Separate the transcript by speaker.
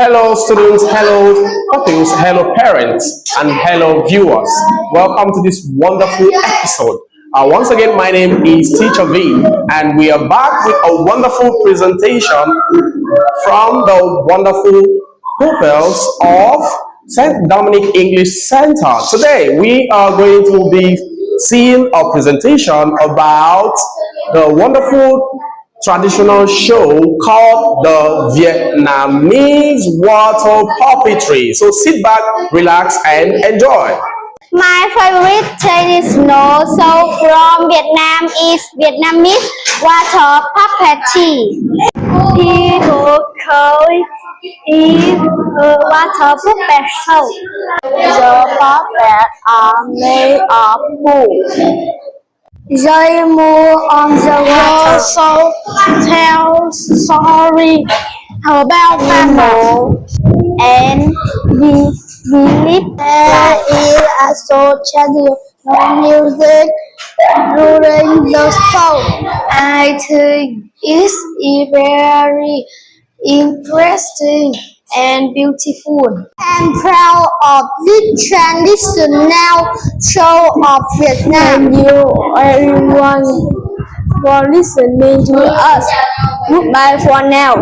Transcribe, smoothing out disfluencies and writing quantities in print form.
Speaker 1: Hello, students, hello, pupils, hello, parents, and hello, viewers. Welcome to this wonderful episode. Once again, my name is Teacher V, and we are back with a wonderful presentation from the wonderful pupils of St. Dominic English Center. Today, we are going to be seeing a presentation about the wonderful traditional show called the Vietnamese water puppetry. So sit back, relax, and enjoy.
Speaker 2: My favorite traditional show from Vietnam is Vietnamese water puppetry. People call it a water puppet show. The puppets are made of wood. They move on the water. So tell story about animals and we believe there is also traditional music during the show. I think it's very interesting and beautiful. I'm proud of this traditional show of Vietnam. Thank you everyone for listening to us. Goodbye for now.